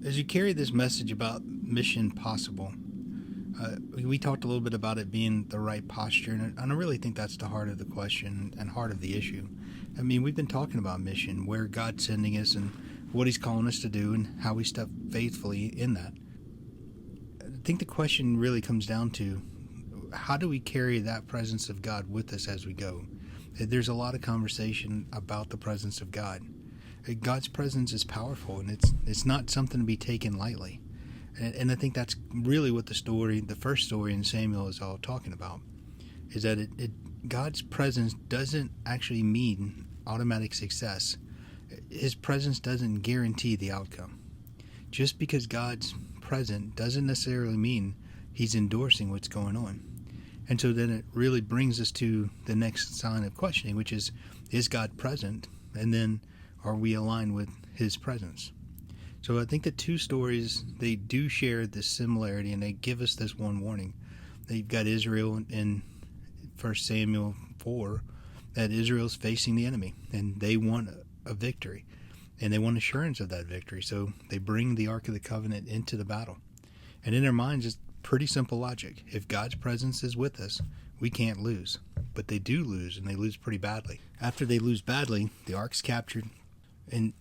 As you carry this message about Mission Possible, we talked a little bit about it being the right posture, and I really think that's the heart of the question and heart of the issue. I mean, we've been talking about mission, where God's sending us and what He's calling us to do and how we step faithfully in that. I think the question really comes down to, how do we carry that presence of God with us as we go? There's a lot of conversation about the presence of God. God's presence is powerful, and it's not something to be taken lightly. And I think that's really what the first story in Samuel is all talking about, is that God's presence doesn't actually mean automatic success. His presence doesn't guarantee the outcome. Just because God's present doesn't necessarily mean He's endorsing what's going on. And so then it really brings us to the next sign of questioning, which is God present? And then, are we aligned with His presence? So I think the two stories, they do share this similarity, and they give us this one warning. You've got Israel in 1 Samuel 4, that Israel's facing the enemy, and they want a victory, and they want assurance of that victory. So they bring the Ark of the Covenant into the battle. And in their minds, it's pretty simple logic. If God's presence is with us, we can't lose. But they do lose, and they lose pretty badly. After they lose badly, the Ark's captured. And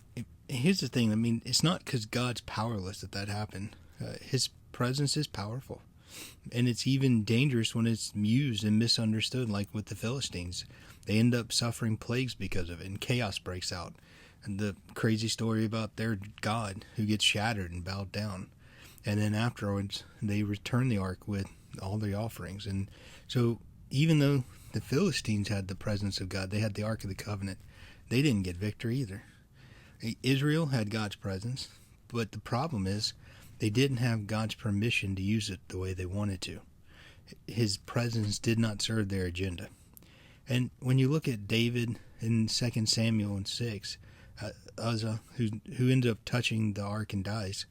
here's the thing, I mean, it's not because God's powerless that happened. His presence is powerful. And it's even dangerous when it's used and misunderstood, like with the Philistines. They end up suffering plagues because of it, and chaos breaks out. And the crazy story about their God who gets shattered and bowed down. And then afterwards, they return the ark with all the offerings. And so even though the Philistines had the presence of God, they had the Ark of the Covenant, they didn't get victory either. Israel had God's presence, but the problem is they didn't have God's permission to use it the way they wanted to. His presence did not serve their agenda. And when you look at David in 2 Samuel 6, Uzzah, who ended up touching the ark and dies,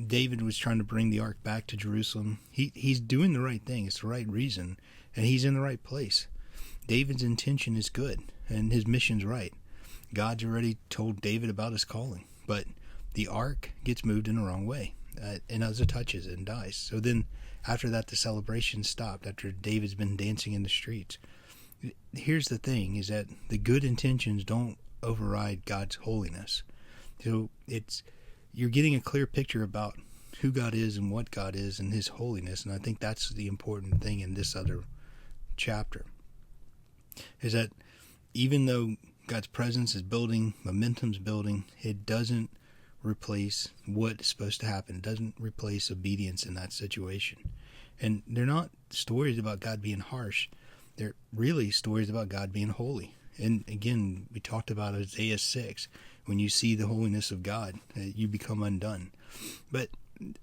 David was trying to bring the ark back to Jerusalem. He's doing the right thing. It's the right reason, and he's in the right place. David's intention is good, and his mission's right. God's already told David about his calling, but the ark gets moved in the wrong way, and Uzzah touches it and dies. So then after that, the celebration stopped after David's been dancing in the streets. Here's the thing, is that the good intentions don't override God's holiness. So you're getting a clear picture about who God is and what God is and His holiness, and I think that's the important thing in this other chapter, is that even though God's presence is building, momentum's building, it doesn't replace what's supposed to happen. It doesn't replace obedience in that situation. And they're not stories about God being harsh. They're really stories about God being holy. And again, we talked about Isaiah 6. When you see the holiness of God, you become undone. But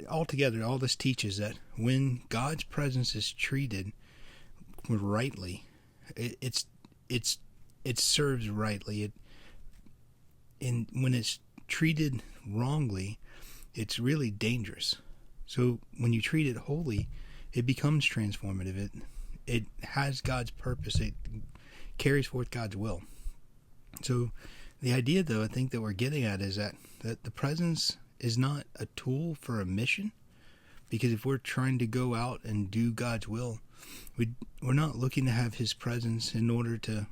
altogether, all this teaches that when God's presence is treated rightly, it serves rightly. And when it's treated wrongly, it's really dangerous. So when you treat it holy, it becomes transformative. It has God's purpose. It carries forth God's will. So the idea, though, I think that we're getting at is that the presence is not a tool for a mission, because if we're trying to go out and do God's will, we're not looking to have His presence in order to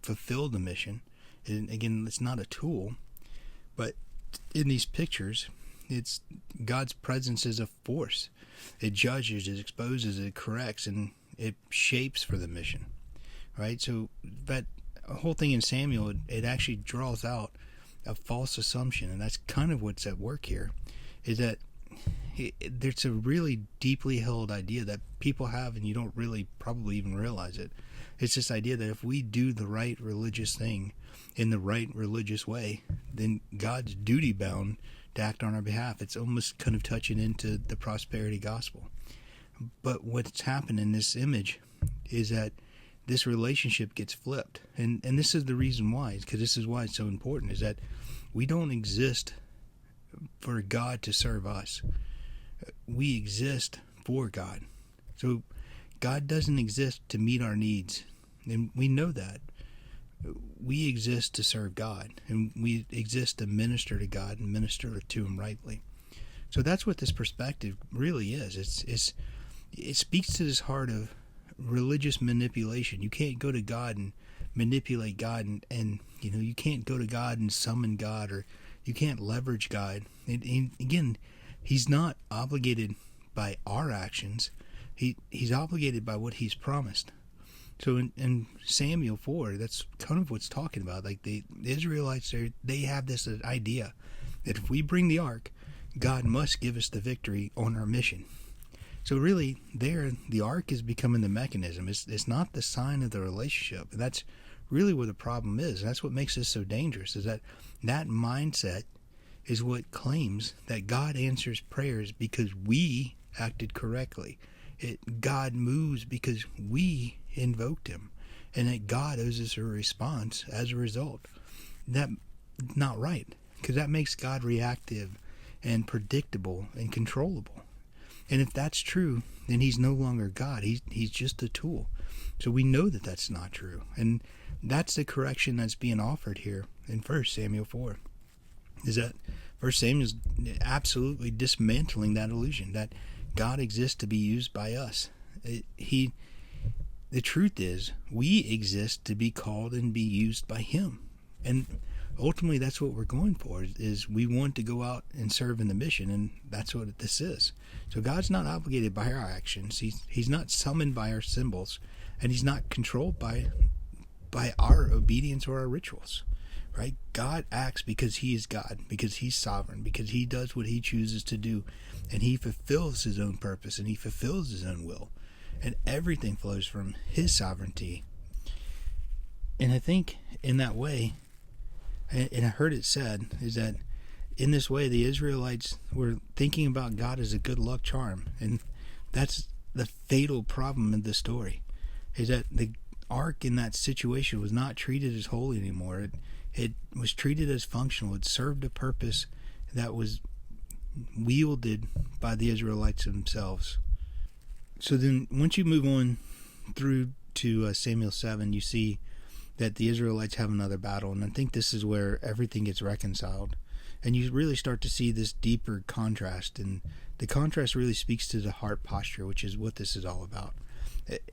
fulfill the mission. And again, it's not a tool, but in these pictures, it's God's presence is a force. It judges, it exposes, it corrects, and it shapes for the mission, right? So that whole thing in Samuel, it actually draws out a false assumption, and that's kind of what's at work here, is that there's a really deeply held idea that people have, and you don't really probably even realize it. It's this idea that if we do the right religious thing in the right religious way, then God's duty bound to act on our behalf. It's almost kind of touching into the prosperity gospel. But what's happened in this image is that this relationship gets flipped. And this is the reason why, because this is why it's so important, is that we don't exist for God to serve us. We exist for God. So God doesn't exist to meet our needs, and we know that. We exist to serve God, and we exist to minister to God and minister to Him rightly. So that's what this perspective really is. It speaks to this heart of religious manipulation. You can't go to God and manipulate God, and you can't go to God and summon God, or you can't leverage God. And again, he's not obligated by our actions. He's obligated by what he's promised. So in Samuel 4, that's kind of what's talking about. Like the Israelites, they have this idea that if we bring the ark, God must give us the victory on our mission. So really, the ark is becoming the mechanism. It's not the sign of the relationship. And that's really where the problem is. That's what makes this so dangerous, is that mindset is what claims that God answers prayers because we acted correctly. God moves because we invoked him, and that God owes us a response as a result. That's not right, because that makes God reactive and predictable and controllable. And if that's true, then he's no longer God. He's just a tool. So we know that that's not true. And that's the correction that's being offered here in 1 Samuel 4. Is that 1 Samuel is absolutely dismantling that illusion that God exists to be used by us. The truth is, we exist to be called and be used by him. And ultimately, that's what we're going for, is we want to go out and serve in the mission, and that's what this is. So God's not obligated by our actions. He's not summoned by our symbols, and he's not controlled by our obedience or our rituals. Right? God acts because he is God, because he's sovereign, because he does what he chooses to do, and he fulfills his own purpose, and he fulfills his own will. And everything flows from his sovereignty. And I think in that way, and I heard it said, is that in this way the Israelites were thinking about God as a good luck charm. And that's the fatal problem in the story, is that the ark in that situation was not treated as holy anymore. It was treated as functional. It served a purpose that was wielded by the Israelites themselves. So then once you move on through to Samuel 7, you see that the Israelites have another battle. And I think this is where everything gets reconciled. And you really start to see this deeper contrast. And the contrast really speaks to the heart posture, which is what this is all about.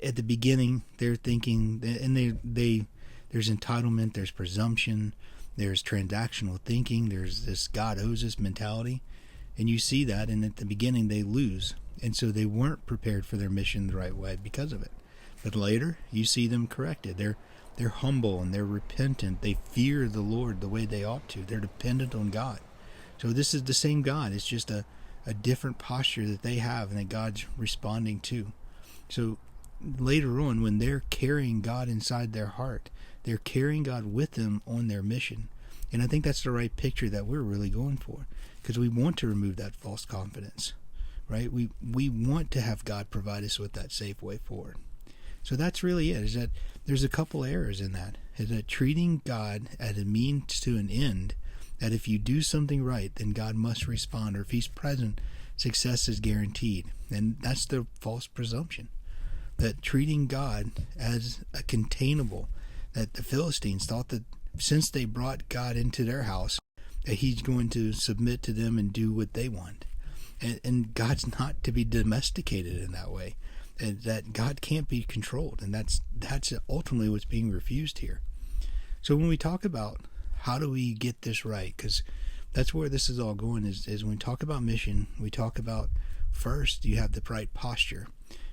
At the beginning, they're thinking, and there's entitlement, there's presumption, there's transactional thinking, there's this God owes us mentality. And you see that, and at the beginning they lose. And so they weren't prepared for their mission the right way because of it. But later, you see them corrected. They're humble and they're repentant. They fear the Lord the way they ought to. They're dependent on God. So this is the same God. It's just a different posture that they have and that God's responding to. So later on, when they're carrying God inside their heart, they're carrying God with them on their mission. And I think that's the right picture that we're really going for, because we want to remove that false confidence, right? We want to have God provide us with that safe way forward. So that's really it, is that there's a couple errors in that. Is that treating God as a means to an end, that if you do something right, then God must respond, or if he's present, success is guaranteed. And that's the false presumption. That treating God as a containable, that the Philistines thought that since they brought God into their house, that he's going to submit to them and do what they want. And God's not to be domesticated in that way. And that God can't be controlled. And that's ultimately what's being refused here. So when we talk about how do we get this right, because that's where this is all going, is when we talk about mission, we talk about first you have the right posture.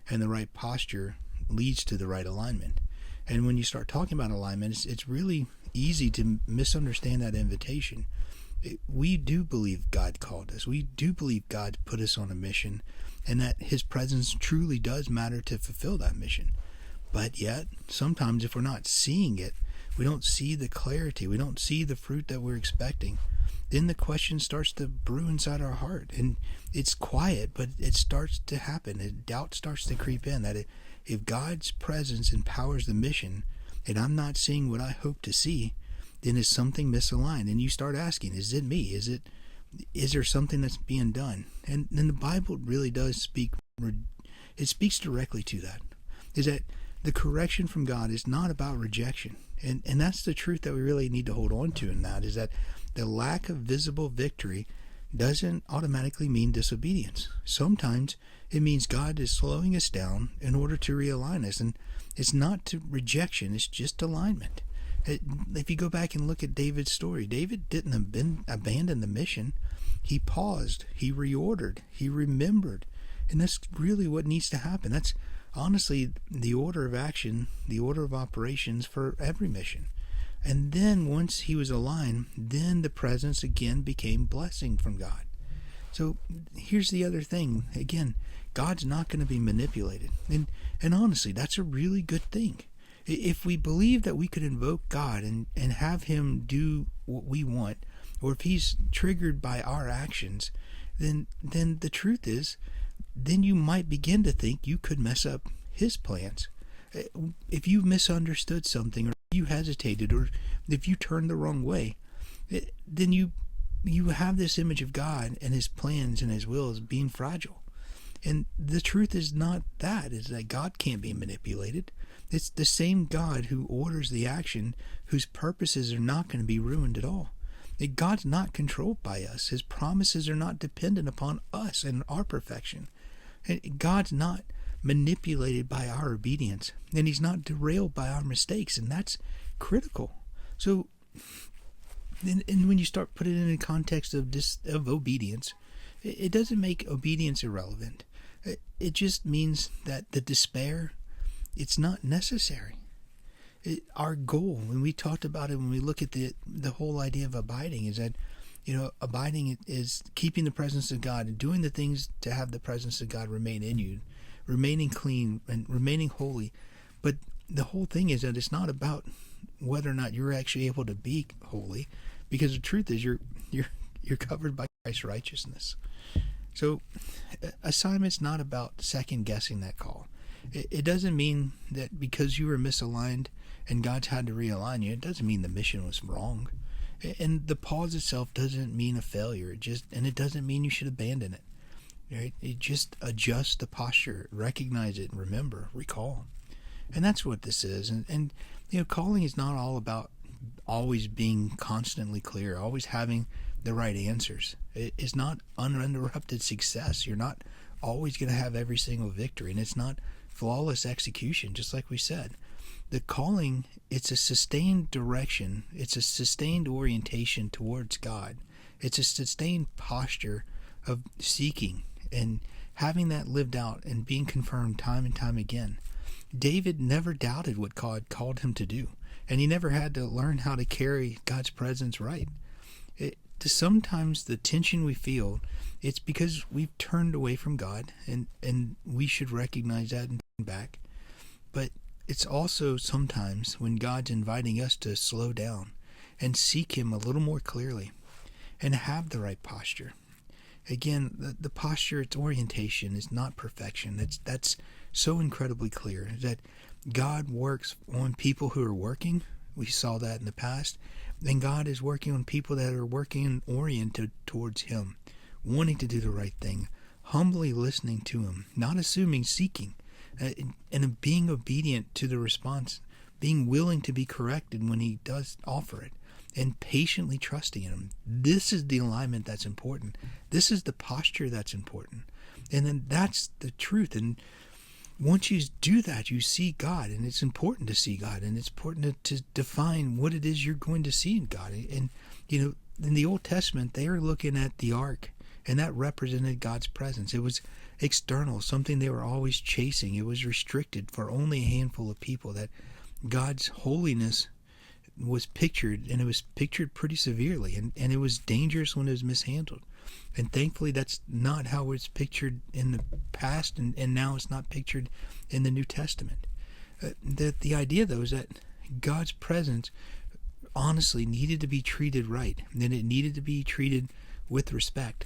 And the right posture leads to the right alignment. And when you start talking about alignment, it's really easy to misunderstand that invitation. We do believe God called us. We do believe God put us on a mission, and that his presence truly does matter to fulfill that mission. But yet, sometimes if we're not seeing it, we don't see the clarity, we don't see the fruit that we're expecting, then the question starts to brew inside our heart. And it's quiet, but it starts to happen. Doubt starts to creep in, that if God's presence empowers the mission, and I'm not seeing what I hope to see, then is something misaligned. And you start asking, is it me? Is there something that's being done? And then the Bible really does speak, it speaks directly to that, is that the correction from God is not about rejection. And that's the truth that we really need to hold on to in that, is that the lack of visible victory doesn't automatically mean disobedience. Sometimes it means God is slowing us down in order to realign us. And it's not to rejection, it's just alignment. If you go back and look at David's story, David didn't abandon the mission. He paused, he reordered, he remembered. And that's really what needs to happen. That's honestly the order of action, the order of operations for every mission. And then once he was aligned, then the presence again became blessing from God. So here's the other thing. Again, God's not going to be manipulated. And honestly, that's a really good thing. If we believe that we could invoke God and have him do what we want, or if he's triggered by our actions, then the truth is, then you might begin to think you could mess up his plans. If you misunderstood something, or you hesitated, or if you turned the wrong way, then you have this image of God and his plans and his will as being fragile. And the truth is not that, is that God can't be manipulated. It's the same God who orders the action, whose purposes are not going to be ruined at all. God's not controlled by us. His promises are not dependent upon us and our perfection. God's not manipulated by our obedience, and he's not derailed by our mistakes, and that's critical. So, and when you start putting it in the context of obedience, it doesn't make obedience irrelevant. It just means that the despair, it's not necessary. Our goal, when we talked about it, when we look at the whole idea of abiding, is that, abiding is keeping the presence of God and doing the things to have the presence of God remain in you, remaining clean and remaining holy. But the whole thing is that it's not about whether or not you're actually able to be holy, because the truth is you're covered by Christ's righteousness. So assignment's not about second guessing that call. It doesn't mean that because you were misaligned and God's had to realign you, it doesn't mean the mission was wrong. And the pause itself doesn't mean a failure. It doesn't mean you should abandon it. Right? It just adjusts the posture, recognize it, and remember, recall. And that's what this is. And calling is not all about always being constantly clear, always having the right answers. It is not uninterrupted success. You're not always going to have every single victory, and it's not flawless execution, just like we said. The calling, it's a sustained direction. It's a sustained orientation towards God. It's a sustained posture of seeking and having that lived out and being confirmed time and time again. David never doubted what God called him to do, and he never had to learn how to carry God's presence right. Sometimes the tension we feel, it's because we've turned away from God, and we should recognize that and turn back. But it's also sometimes when God's inviting us to slow down and seek him a little more clearly and have the right posture. Again, the posture, its orientation is not perfection. That's so incredibly clear, that God works on people who are working. We saw that in the past. And God is working on people that are working oriented towards him, wanting to do the right thing, humbly listening to him, not assuming, seeking, and being obedient to the response, being willing to be corrected when he does offer it, and patiently trusting in him. This is the alignment that's important. This is the posture that's important. And then that's the truth. And once you do that, you see God, and it's important to see God, and it's important to define what it is you're going to see in God. And, in the Old Testament, they were looking at the ark, and that represented God's presence. It was external, something they were always chasing. It was restricted for only a handful of people, that God's holiness was pictured, and it was pictured pretty severely, and it was dangerous when it was mishandled. And thankfully, that's not how it's pictured in the past, and now it's not pictured in the New Testament. The idea, though, is that God's presence honestly needed to be treated right, and it needed to be treated with respect.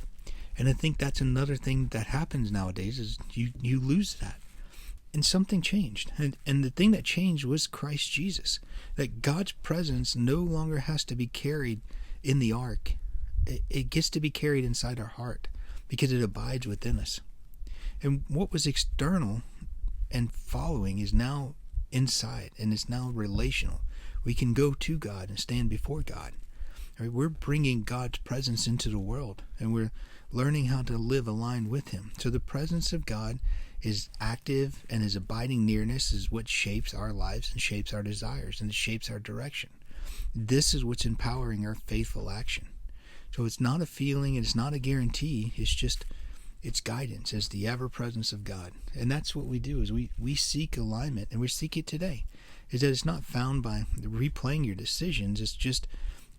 And I think that's another thing that happens nowadays, is you lose that. And something changed. And the thing that changed was Christ Jesus. That God's presence no longer has to be carried in the ark. It gets to be carried inside our heart, because it abides within us. And what was external and following is now inside, and it's now relational. We can go to God and stand before God. Right? We're bringing God's presence into the world, and we're learning how to live aligned with him. So the presence of God is active, and his abiding nearness is what shapes our lives and shapes our desires and it shapes our direction. This is what's empowering our faithful action. So it's not a feeling, it's not a guarantee, it's guidance, it's the ever presence of God. And that's what we do, is we seek alignment, and we seek it today. Is that it's not found by replaying your decisions, it's just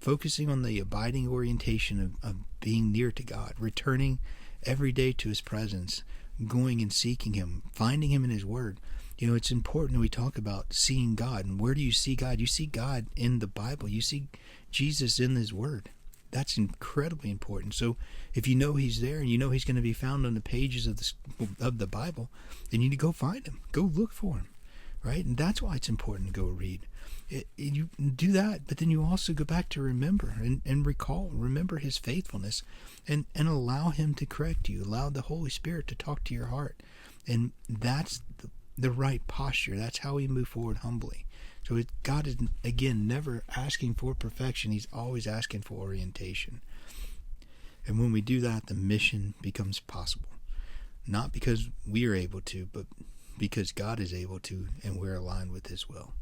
focusing on the abiding orientation of being near to God, returning every day to his presence, going and seeking him, finding him in his word. You know, it's important we talk about seeing God. And where do you see God? You see God in the Bible. You see Jesus in his word. That's incredibly important. So if you know he's there and you know he's going to be found on the pages of the Bible, then you need to go find him. Go look for him, right? And that's why it's important to go read. You do that, but then you also go back to remember and remember his faithfulness, and allow him to correct you. Allow the Holy Spirit to talk to your heart. And that's the right posture. That's how we move forward humbly. So God is, again, never asking for perfection. He's always asking for orientation. And when we do that, the mission becomes possible. Not because we are able to, but because God is able to, and we're aligned with his will.